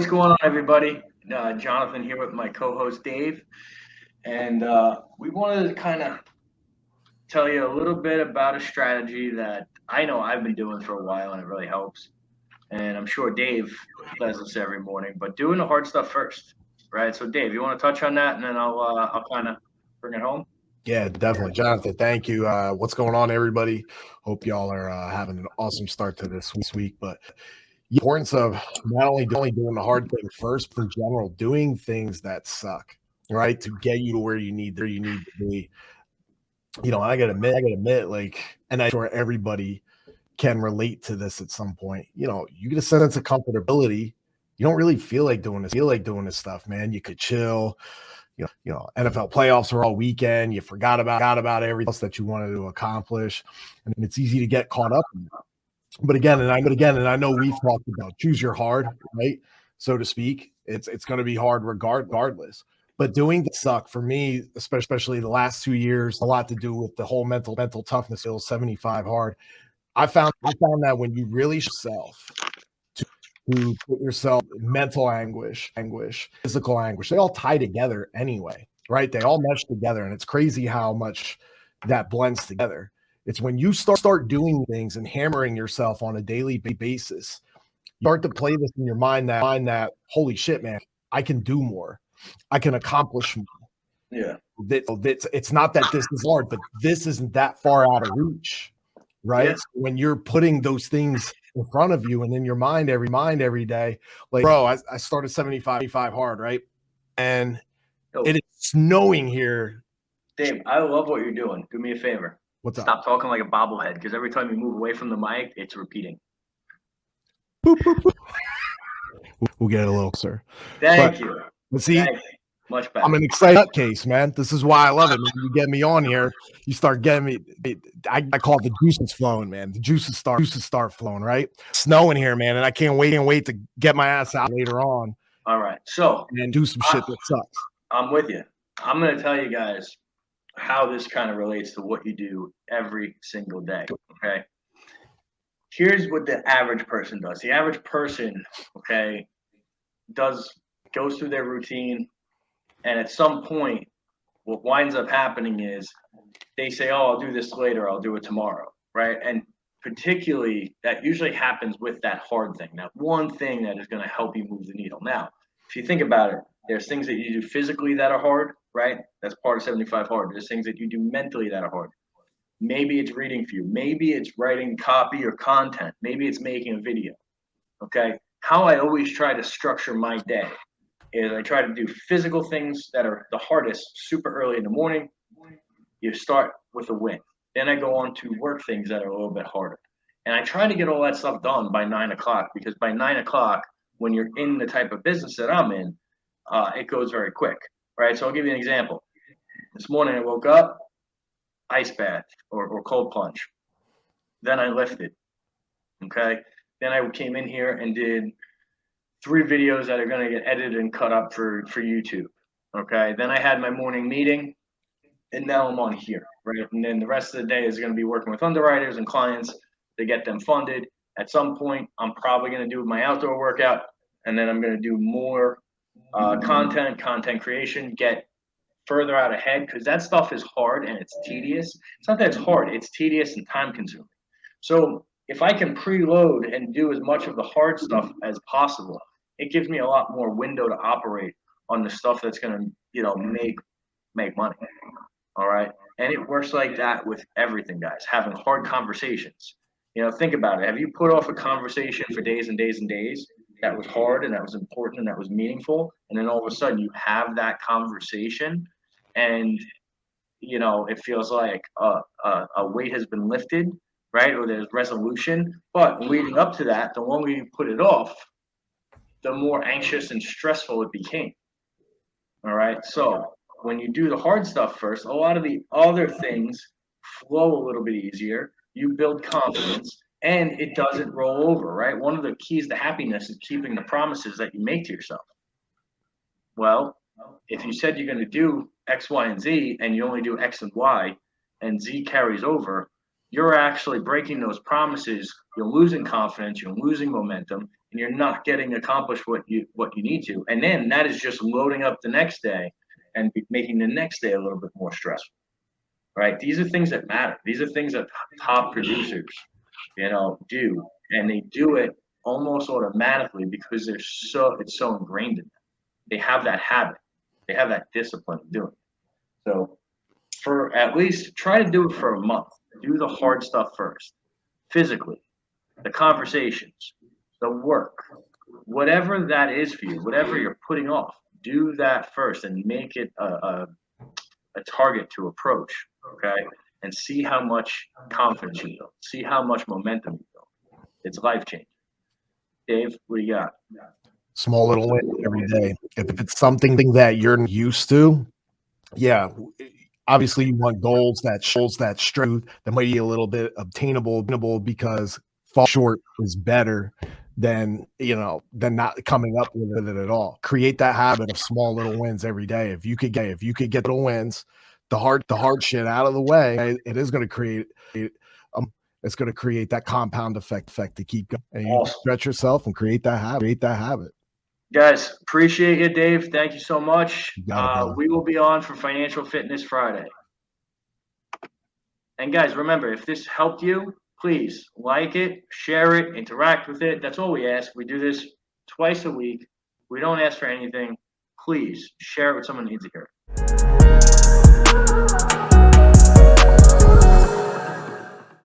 what's going on, everybody? Jonathan here with my co-host Dave, and we wanted to kind of tell you a little bit about a strategy that I know I've been doing for a while, and it really helps. And I'm sure Dave does this every morning, but doing the hard stuff first, right? So, Dave, you want to touch on that, and then I'll kind of bring it home. Yeah, definitely. Jonathan, thank you. What's going on, everybody? Hope y'all are having an awesome start to this week. But the importance of not only doing the hard thing first, but in general, doing things that suck, right? To get you to where you need to be. I gotta admit, like, and I'm sure everybody can relate to this at some point. You get a sense of comfortability. You don't really feel like doing this stuff, man. You could chill. NFL playoffs are all weekend. You forgot about everything else that you wanted to accomplish, and it's easy to get caught up in it. But again, and I know we've talked about choose your hard, right, so to speak. It's going to be hard regardless. But doing the suck for me, especially the last 2 years, a lot to do with the whole mental toughness skills, 75 hard. I found that when you really yourself to put yourself in mental anguish, physical anguish, they all tie together anyway, right? They all mesh together. And it's crazy how much that blends together. It's when you start doing things and hammering yourself on a daily basis, you start to play this in your mind that holy shit, man, I can do more. I can accomplish more. Yeah. It's not that this is hard, but this isn't that far out of reach, right? Yeah. So when you're putting those things in front of you and in your mind every day, like, bro, I started 75 hard, right? And it is snowing here. Dave, I love what you're doing. Do me a favor. What's up? Stop talking like a bobblehead, because every time you move away from the mic, it's repeating. Boop, boop, boop. We'll get it a little, sir. Thank you. Let's see. Much better. I'm an excited case, man. This is why I love it. When you get me on here, you start getting me. I call it the juices flowing, man. The juices start flowing, right? Snowing here, man, and I can't wait to get my ass out later on. All right, so and do some shit that sucks. I'm with you. I'm gonna tell you guys how this kind of relates to what you do every single day. Okay. Here's what the average person does. The average person, okay, goes through their routine. And at some point, what winds up happening is they say, oh, I'll do this later. I'll do it tomorrow, right? And particularly, that usually happens with that hard thing, that one thing that is going to help you move the needle. Now, if you think about it, there's things that you do physically that are hard, right? That's part of 75 hard. There's things that you do mentally that are hard. Maybe it's reading for you. Maybe it's writing copy or content. Maybe it's making a video, okay? How I always try to structure my day is I try to do physical things that are the hardest super early in the morning. You start with a win. Then I go on to work things that are a little bit harder. And I try to get all that stuff done by 9 o'clock, because by 9 o'clock, when you're in the type of business that I'm in, it goes very quick, right? So I'll give you an example. This morning I woke up, ice bath or cold plunge. Then I lifted, okay? Then I came in here and did 3 videos that are going to get edited and cut up for YouTube. Okay. Then I had my morning meeting, and now I'm on here, right? And then the rest of the day is going to be working with underwriters and clients to get them funded. At some point, I'm probably going to do my outdoor workout, and then I'm going to do more content creation, get further out ahead, because that stuff is hard and it's tedious. It's not that it's hard, it's tedious and time consuming. So if I can preload and do as much of the hard stuff as possible, it gives me a lot more window to operate on the stuff that's going to, make money. All right. And it works like that with everything, guys. Having hard conversations. Think about it. Have you put off a conversation for days and days and days that was hard and that was important and that was meaningful? And then all of a sudden you have that conversation and, it feels like a weight has been lifted, right? Or there's resolution. But leading up to that, the longer you put it off, the more anxious and stressful it became. All right. So when you do the hard stuff first, a lot of the other things flow a little bit easier. You build confidence and it doesn't roll over, right? One of the keys to happiness is keeping the promises that you make to yourself. Well, if you said you're going to do X, Y, and Z, and you only do X and Y, and Z carries over, you're actually breaking those promises. You're losing confidence. You're losing momentum. and you're not getting accomplished what you need to. And then that is just loading up the next day and making the next day a little bit more stressful. Right? These are things that matter. These are things that top producers, do, and they do it almost automatically because it's so ingrained in them. They have that habit. They have that discipline of doing it. So for at least try to do it for a month. Do the hard stuff first. Physically, the conversations, the work, whatever that is for you, whatever you're putting off, do that first and make it a target to approach, okay? And see how much confidence you build. See how much momentum you build. It's life-changing. Dave, what do you got? Small little win every day. If it's something that you're used to, yeah, obviously you want goals that strength that might be a little bit obtainable because fall short is better than not coming up with it at all. Create that habit of small little wins every day. If you could get little wins, the hard shit out of the way, it is going to create it's going to create that compound effect to keep going. And you stretch yourself and create that habit. Guys, appreciate you, Dave. Thank you so much. It, we will be on for Financial Fitness Friday. And guys, remember, if this helped you, please like it, share it, interact with it. That's all we ask. We do this twice a week. We don't ask for anything. Please share it with someone who needs to hear it.